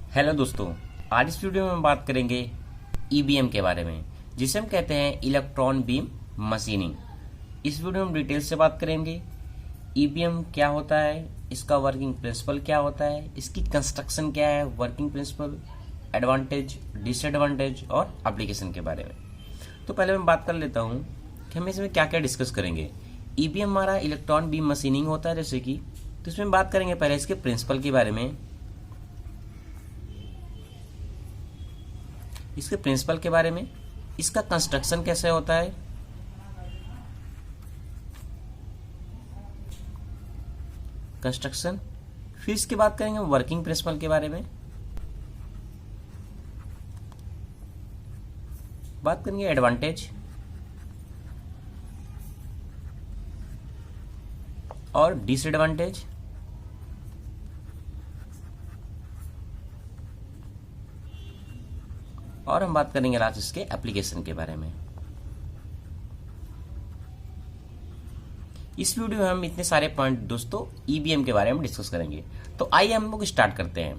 Hello दोस्तों, आज इस वीडियो में हम बात करेंगे ईबीएम के बारे में, जिसे हम कहते हैं इलेक्ट्रॉन बीम मशीनिंग। इस वीडियो में हम डिटेल से बात करेंगे ईबीएम क्या होता है, इसका वर्किंग प्रिंसिपल क्या होता है, इसकी कंस्ट्रक्शन क्या है, वर्किंग प्रिंसिपल, एडवांटेज, डिसएडवांटेज और एप्लीकेशन के बारे में। तो पहले मैं बात कर लेता हूँ कि हम इसमें क्या क्या डिस्कस करेंगे। ईबीएम हमारा इलेक्ट्रॉन बीम मशीनिंग होता है जैसे कि, तो इसमें बात करेंगे पहले इसके प्रिंसिपल के बारे में, इसके प्रिंसिपल के बारे में, इसका कंस्ट्रक्शन कैसे होता है, कंस्ट्रक्शन, फिर इसके बाद करेंगे वर्किंग प्रिंसिपल के बारे में, बात करेंगे एडवांटेज और डिसएडवांटेज, और हम बात करेंगे लास्ट इसके एप्लीकेशन के बारे में। इस वीडियो में हम इतने सारे पॉइंट दोस्तों ईबीएम के बारे में डिस्कस करेंगे। तो आइए हम लोग स्टार्ट करते हैं।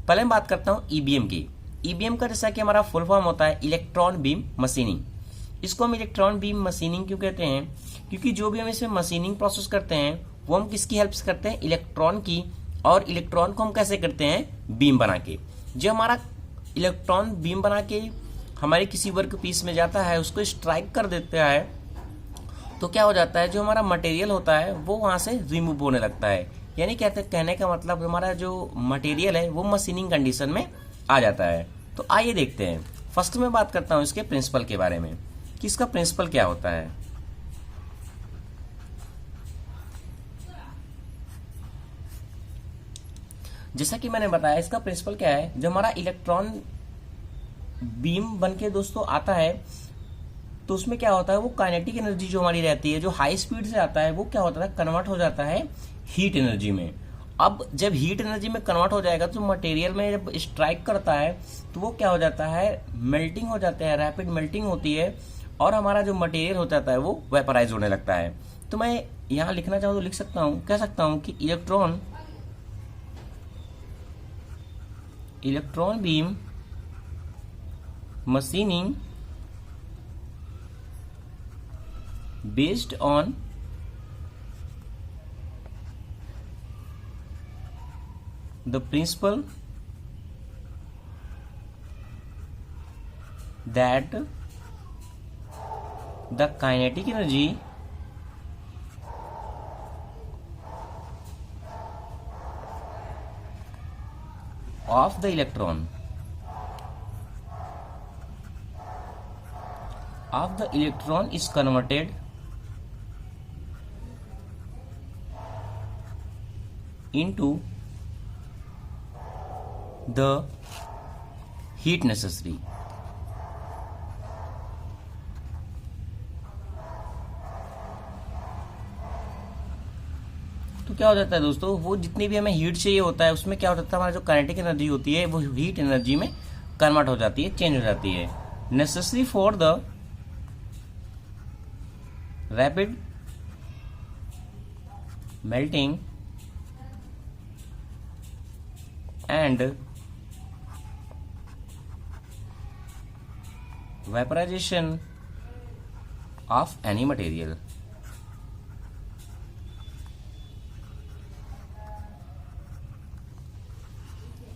पहले मैं बात करता हूं ईबीएम की। ईबीएम का जैसा कि हमारा फुल फॉर्म होता है इलेक्ट्रॉन बीम मशीनिंग। इसको हम इलेक्ट्रॉन बीम मशीनिंग क्यों कहते हैं? क्योंकि जो भी हम इसमें मशीनिंग प्रोसेस करते हैं वो हम किसकी हेल्प से करते हैं? इलेक्ट्रॉन की। और इलेक्ट्रॉन को हम कैसे करते हैं? बीम बना के। जो हमारा इलेक्ट्रॉन बीम बना के हमारे किसी वर्क पीस में जाता है, उसको स्ट्राइक कर देता है, तो क्या हो जाता है, जो हमारा मटेरियल होता है वो वहां से रिमूव होने लगता है। यानी कहने का मतलब हमारा जो मटेरियल है वो मशीनिंग कंडीशन में आ जाता है। तो आइए देखते हैं। फर्स्ट में बात करता हूं इसके प्रिंसिपल के बारे में कि इसका प्रिंसिपल क्या होता है। जैसा कि मैंने बताया, इसका प्रिंसिपल क्या है, जो हमारा इलेक्ट्रॉन बीम बन के दोस्तों आता है तो उसमें क्या होता है, वो काइनेटिक एनर्जी जो हमारी रहती है, जो हाई स्पीड से आता है, वो क्या होता है, कन्वर्ट हो जाता है हीट एनर्जी में। अब जब हीट एनर्जी में कन्वर्ट हो जाएगा तो मटेरियल में जब स्ट्राइक करता है तो वो क्या हो जाता है, मेल्टिंग हो जाता है, रैपिड मेल्टिंग होती है और हमारा जो मटेरियल हो जाता है वो वेपराइज होने लगता है। तो मैं यहाँ लिखना चाहूँ तो लिख सकता हूँ, कह सकता हूँ कि electron beam machining based on the principle that the kinetic energy of the electron is converted into the heat necessary। तो क्या हो जाता है दोस्तों, वो जितनी भी हमें हीट चाहिए होता है उसमें क्या हो जाता है, हमारा जो काइनेटिक एनर्जी होती है वो हीट एनर्जी में कन्वर्ट हो जाती है, चेंज हो जाती है। Necessary for the rapid melting and vaporization of any material।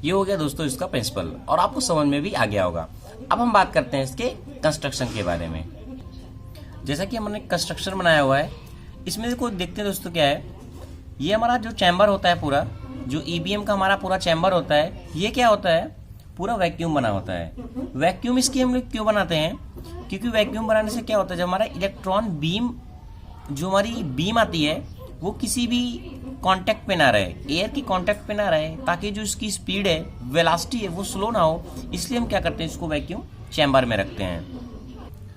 ये हो गया दोस्तों इसका प्रिंसिपल और आपको समझ में भी आ गया होगा। अब हम बात करते हैं इसके कंस्ट्रक्शन के बारे में। जैसा कि हमने कंस्ट्रक्शन बनाया हुआ है, इसमें से कोई देखते हैं दोस्तों क्या है, ये हमारा जो चैम्बर होता है, पूरा जो ईबीएम का हमारा पूरा चैम्बर होता है, ये क्या होता है, पूरा वैक्यूम बना होता है। वैक्यूम इसकी हम लोग क्यों बनाते हैं? क्योंकि वैक्यूम बनाने से क्या होता है, जब हमारा इलेक्ट्रॉन बीम, जो हमारी बीम आती है वो किसी भी कांटेक्ट पे ना रहे, एयर की कांटेक्ट पे ना रहे, ताकि जो इसकी स्पीड है, वेलोसिटी है, वो स्लो ना हो। इसलिए हम क्या करते हैं, इसको वैक्यूम चैम्बर में रखते हैं।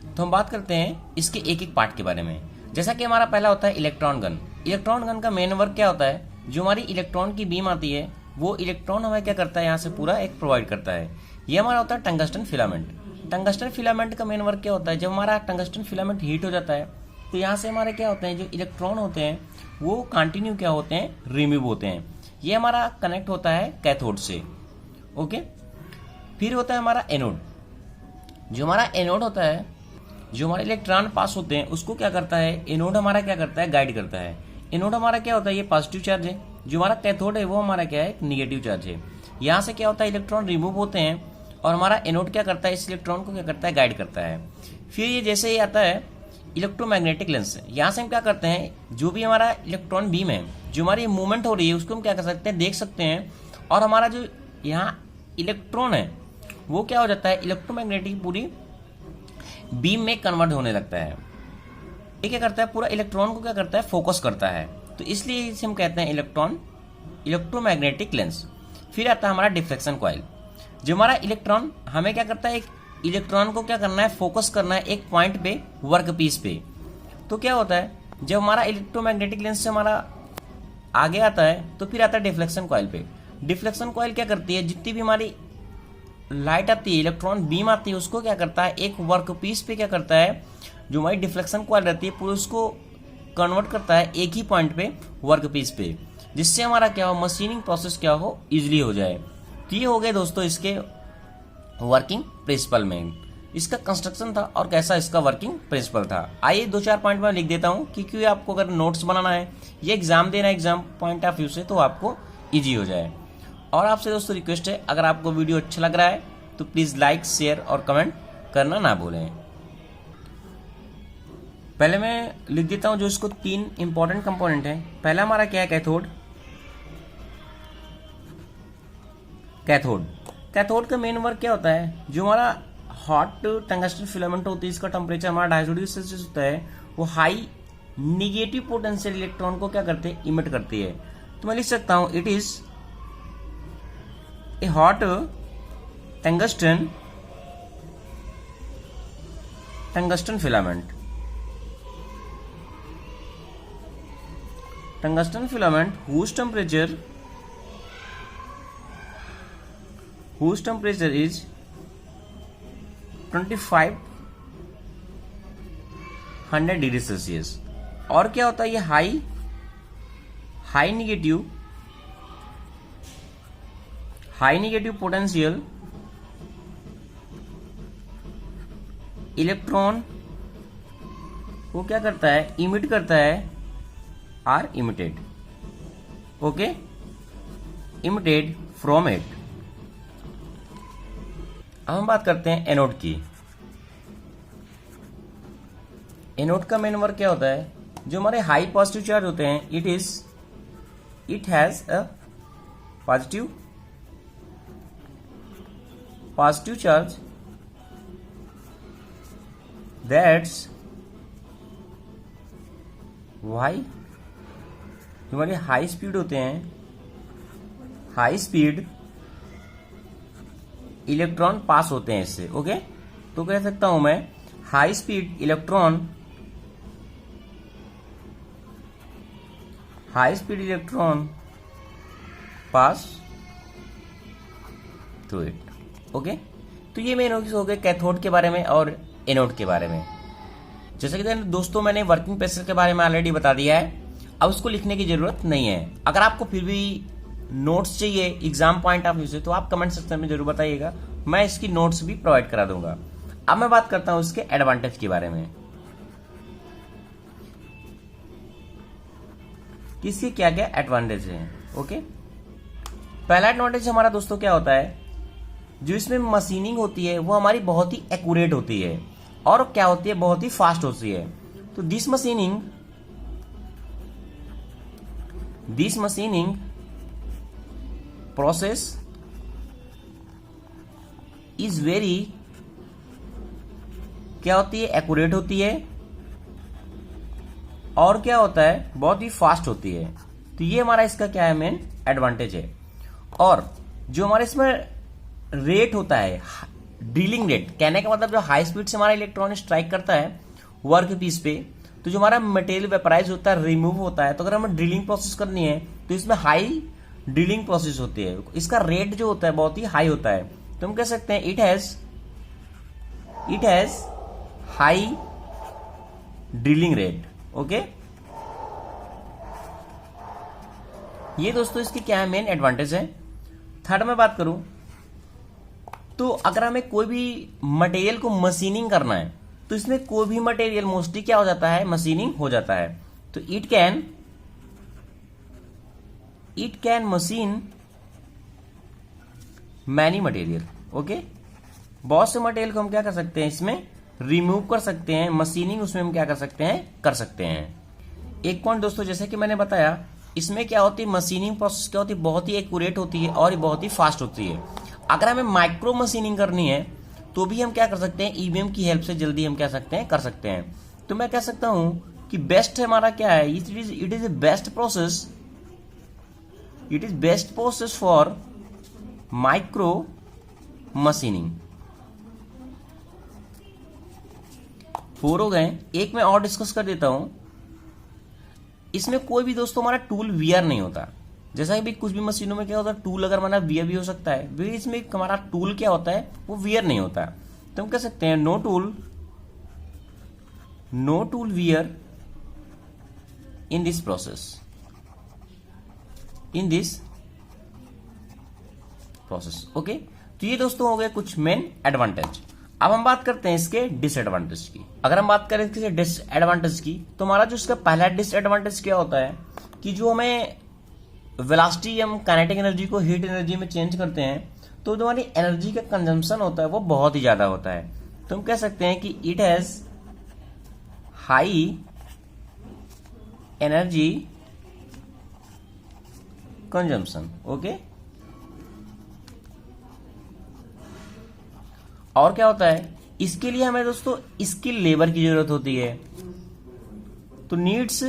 तो हम बात करते हैं इसके एक एक पार्ट के बारे में। जैसा कि हमारा पहला होता है इलेक्ट्रॉन गन। इलेक्ट्रॉन गन का मेन वर्क क्या होता है, जो हमारी इलेक्ट्रॉन की बीम आती है वो इलेक्ट्रॉन हमें क्या करता है, यहाँ से पूरा एक प्रोवाइड करता है। ये हमारा होता है टंगस्टन फिलामेंट। टंगस्टन फिलामेंट का मेन वर्क क्या होता है, जब हमारा टंगस्टन फिलामेंट हीट हो जाता है तो यहाँ से हमारे क्या होते हैं, जो इलेक्ट्रॉन होते हैं वो कंटिन्यू क्या होते हैं, रिमूव होते हैं। ये हमारा कनेक्ट होता है कैथोड से। ओके, फिर होता है हमारा एनोड। जो हमारा एनोड होता है, जो हमारे इलेक्ट्रॉन पास होते हैं उसको क्या करता है, एनोड हमारा क्या करता है, गाइड करता है। एनोड हमारा क्या होता है, ये पॉजिटिव चार्ज है। जो हमारा कैथोड है वो हमारा क्या है, निगेटिव चार्ज है। यहाँ से क्या होता है, इलेक्ट्रॉन रिमूव होते हैं और हमारा एनोड क्या करता है, इस इलेक्ट्रॉन को क्या करता है, गाइड करता है। फिर ये जैसे ही आता है इलेक्ट्रोमैग्नेटिक लेंस, यहाँ से हम क्या करते हैं, जो भी हमारा इलेक्ट्रॉन बीम है, जो हमारी मूवमेंट हो रही है उसको हम क्या कर सकते हैं, देख सकते हैं। और हमारा जो यहाँ इलेक्ट्रॉन है वो क्या हो जाता है, इलेक्ट्रोमैग्नेटिक पूरी बीम में कन्वर्ट होने लगता है। ये क्या करता है, पूरा इलेक्ट्रॉन को क्या करता है, फोकस करता है। तो इसलिए इसे हम कहते हैं इलेक्ट्रोमैग्नेटिक लेंस। फिर आता है हमारा डिफ्लेक्शन कॉइल। जो हमारा इलेक्ट्रॉन हमें क्या करता है, एक इलेक्ट्रॉन को क्या करना है, फोकस करना है एक पॉइंट पे, वर्क पीस पे। तो क्या होता है, जब हमारा इलेक्ट्रोमैग्नेटिक लेंस से हमारा आगे आता है तो फिर आता है डिफ्लेक्शन कॉइल पे। डिफ्लेक्शन कॉइल क्या करती है, जितनी भी हमारी लाइट आती है, इलेक्ट्रॉन बीम आती है, उसको क्या करता है, एक वर्क पीस पे क्या करता है, जो हमारी डिफ्लेक्शन कॉइल रहती है पूरे उसको कन्वर्ट करता है एक ही पॉइंट पे, वर्क पीस पे, जिससे हमारा क्या हो, मशीनिंग प्रोसेस क्या हो, इजिली हो जाए। तो ये हो गए दोस्तों इसके वर्किंग प्रिंसिपल में, इसका कंस्ट्रक्शन था और कैसा इसका वर्किंग प्रिंसिपल था। आइए 2-4 पॉइंट में लिख देता हूँ, क्योंकि आपको अगर नोट्स बनाना है, ये एग्जाम देना है, एग्जाम पॉइंट ऑफ व्यू से, तो आपको ईजी हो जाए। और आपसे दोस्तों रिक्वेस्ट है, अगर आपको वीडियो अच्छा लग रहा है तो प्लीज़ लाइक, शेयर और कमेंट करना ना भूलें। पहले मैं लिख देता हूं जो इसको 3 इंपॉर्टेंट कंपोनेंट है। पहला हमारा क्या है, कैथोड। कैथोड का मेन वर्क क्या होता है, जो हमारा हॉट टंगस्टन फिलामेंट होती है, इसका टेम्परेचर हमारा 250 डिग्री सेल्सियस होता है, वो हाई निगेटिव पोटेंशियल इलेक्ट्रॉन को क्या करते हैं, इमिट करती है। तो मैं लिख सकता हूं, it is a hot tungsten filament. Tungsten filament whose temperature is 2500 degree Celsius. और क्या होता है, ये हाई निगेटिव पोटेंशियल इलेक्ट्रॉन को क्या करता है, इमिट करता है, are emitted, okay, emitted from it. अब हम बात करते हैं एनोड की। एनोड का मेन वर्क क्या होता है, जो हमारे हाई पॉजिटिव चार्ज होते हैं, it has a positive charge that's why. जो हमारे हाई स्पीड होते हैं, हाई स्पीड इलेक्ट्रॉन पास होते हैं इससे, ओके। तो कह सकता हूं मैं, high speed electron pass through it, okay. तो ये मेन हो गए कैथोड के बारे में और एनोड के बारे में। जैसे कि दोस्तों मैंने वर्किंग प्रेशर के बारे में ऑलरेडी बता दिया है, अब उसको लिखने की जरूरत नहीं है। अगर आपको फिर भी नोट्स चाहिए एग्जाम पॉइंट ऑफ व्यू से, तो आप कमेंट सेक्शन में जरूर बताइएगा, मैं इसकी नोट्स भी प्रोवाइड करा दूंगा। अब मैं बात करता हूं इसके एडवांटेज के बारे में, किसके क्या क्या एडवांटेज है, ओके। पहला एडवांटेज हमारा दोस्तों क्या होता है, जो इसमें मशीनिंग होती है वो हमारी बहुत ही एक्यूरेट होती है, और क्या होती है, बहुत ही फास्ट होती है। तो this machining process is very, क्या होती है, एक्यूरेट होती है, और क्या होता है, बहुत ही फास्ट होती है। तो ये हमारा इसका क्या है, मेन एडवांटेज है। और जो हमारे इसमें रेट होता है, ड्रिलिंग रेट, कहने का मतलब जो हाई स्पीड से हमारा इलेक्ट्रॉन स्ट्राइक करता है वर्क पीस पे, तो जो हमारा मटेरियल वेपराइज होता है, रिमूव होता है, तो अगर हमें ड्रिलिंग प्रोसेस करनी है तो इसमें हाई ड्रिलिंग प्रोसेस होती है, इसका रेट जो होता है बहुत ही हाई होता है। तो हम कह सकते हैं it has high drilling rate, okay. ये दोस्तों इसकी क्या है, मेन एडवांटेज है। थर्ड में बात करूं तो अगर हमें कोई भी मटेरियल को मशीनिंग करना है तो इसमें कोई भी मटेरियल मोस्टली क्या हो जाता है, मशीनिंग हो जाता है। तो it can machine many material. Okay, बहुत से मटेरियल को हम क्या कर सकते हैं, इसमें रिमूव कर सकते हैं, मशीनिंग उसमें हम क्या कर सकते हैं, कर सकते हैं। एक पॉइंट दोस्तों, जैसे कि मैंने बताया, इसमें क्या होती है, मशीनिंग प्रोसेस क्या होती है, बहुत ही एक्यूरेट होती है और बहुत ही फास्ट होती है। अगर हमें माइक्रो मशीनिंग करनी है तो भी हम क्या कर सकते हैं, ईवीएम की हेल्प से जल्दी हम क्या सकते हैं, कर सकते हैं। तो मैं कह सकता हूं कि बेस्ट हमारा क्या है, it is a best process, it is best process for micro machining. 4 हो गए, एक मैं और डिस्कस कर देता हूं। इसमें कोई भी दोस्तों हमारा टूल वियर नहीं होता। जैसा कि कुछ भी मशीनों में क्या होता है, टूल अगर हमारा वियर भी हो सकता है, वे इसमें हमारा टूल क्या होता है, वो वियर नहीं होता। तो हम कह सकते हैं no tool wear in this process, okay. तो ये दोस्तों हो गए कुछ मेन एडवांटेज। अब हम बात करते हैं इसके डिसएडवांटेज की। अगर हम बात करें इसके डिसएडवांटेज की, तो हमारा जो इसका पहला डिसएडवांटेज क्या होता है कि जो हमें वेलोसिटी, हम काइनेटिक एनर्जी को हीट एनर्जी में चेंज करते हैं, तो जो हमारी एनर्जी का कंजम्पशन होता है वो बहुत ही ज्यादा होता है। तो हम कह सकते हैं कि it has high energy consumption. Okay, और क्या होता है, इसके लिए हमें दोस्तों स्किल लेबर की जरूरत होती है। तो नीड्स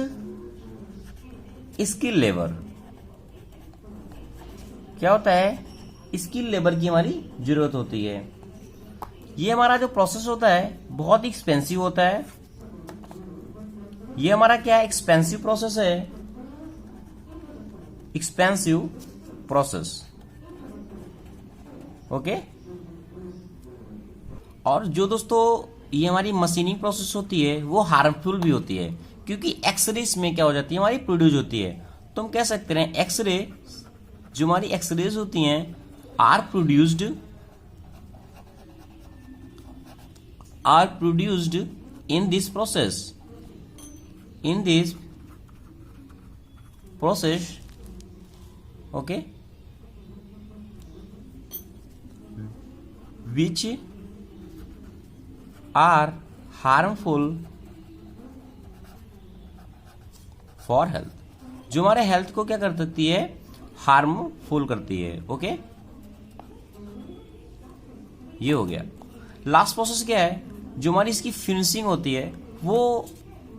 स्किल लेबर, क्या होता है, स्किल लेबर की हमारी जरूरत होती है। ये हमारा जो प्रोसेस होता है बहुत ही एक्सपेंसिव होता है। ये हमारा क्या है, एक्सपेंसिव प्रोसेस है, एक्सपेंसिव प्रोसेस। ओके, और जो दोस्तों ये हमारी मशीनिंग प्रोसेस होती है वो हार्मफुल भी होती है, क्योंकि एक्सरेज में क्या हो जाती है, हमारी प्रोड्यूस होती है। तो हम कह सकते हैं एक्सरे, जो हमारी एक्सरेज होती हैं, are produced in this process, okay, which are harmful for health, जो हमारे हेल्थ को क्या कर सकती है, हार्मफुल करती है। ओके, ये हो गया। लास्ट प्रोसेस क्या है, जो हमारी इसकी फिनिशिंग होती है वो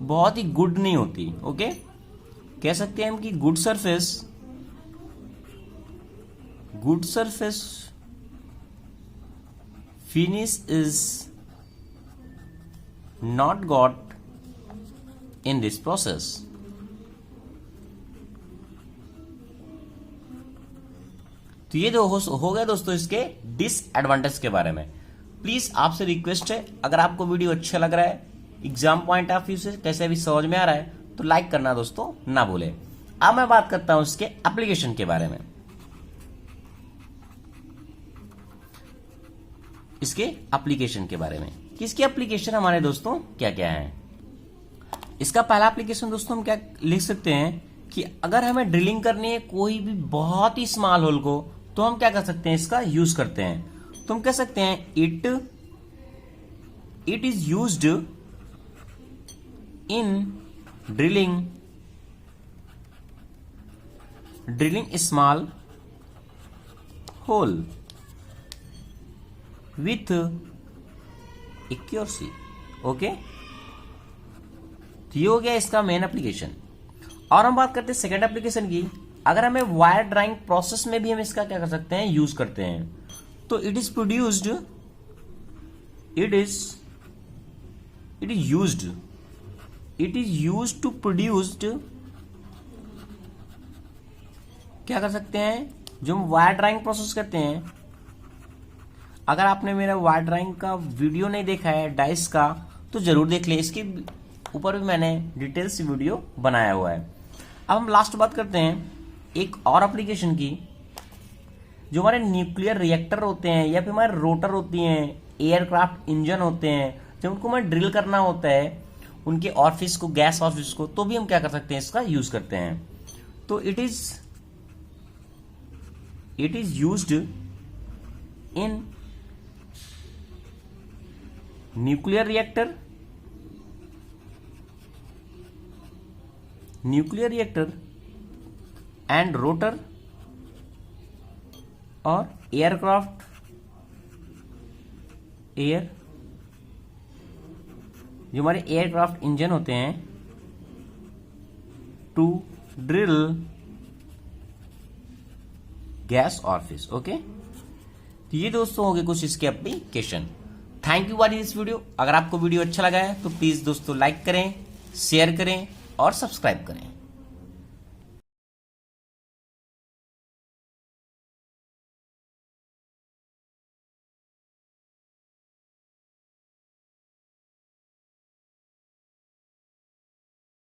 बहुत ही गुड नहीं होती। ओके, कह सकते हैं हम कि good surface finish is not got in this process। तो ये जो हो गया दोस्तों इसके डिसएडवांटेज के बारे में। प्लीज आपसे रिक्वेस्ट है, अगर आपको वीडियो अच्छा लग रहा है, एग्जाम पॉइंट ऑफ व्यू से कैसे भी समझ में आ रहा है, तो लाइक करना दोस्तों ना भूले। अब मैं बात करता हूं इसके एप्लीकेशन के बारे में। इसके एप्लीकेशन के बारे में, कि इसके एप्लीकेशन हमारे दोस्तों क्या क्या है। इसका पहला एप्लीकेशन दोस्तों हम क्या लिख सकते हैं कि अगर हमें ड्रिलिंग करनी है कोई भी बहुत ही स्मॉल होल को, तो हम क्या कर सकते हैं, इसका यूज करते हैं। तो हम कह सकते हैं it is used in drilling small whole with accuracy. Okay, तो ये हो गया इसका मेन एप्लीकेशन। और हम बात करते हैं सेकंड एप्लीकेशन की। अगर हमें वायर ड्राइंग प्रोसेस में भी हम इसका क्या कर सकते हैं, यूज करते हैं। तो it is used to produced, क्या कर सकते हैं, जो हम वायर ड्राइंग प्रोसेस करते हैं। अगर आपने मेरा वायर ड्राइंग का वीडियो नहीं देखा है डाइस का, तो जरूर देख ले, इसके ऊपर भी मैंने डिटेल से वीडियो बनाया हुआ है। अब हम लास्ट बात करते हैं एक और एप्लीकेशन की, जो हमारे न्यूक्लियर रिएक्टर होते हैं या फिर हमारे रोटर होती हैं, एयरक्राफ्ट इंजन होते हैं, जब उनको हमें ड्रिल करना होता है उनके ऑफिस को, गैस ऑफिस को, तो भी हम क्या कर सकते हैं, इसका यूज करते हैं। तो it is used in nuclear reactor and rotor और एयरक्राफ्ट जो हमारे एयरक्राफ्ट इंजन होते हैं, to drill gas office. Okay, तो ये दोस्तों हो गए कुछ इसके application. Thank you watching this video. अगर आपको वीडियो अच्छा लगा है तो प्लीज दोस्तों लाइक करें, शेयर करें और सब्सक्राइब करें।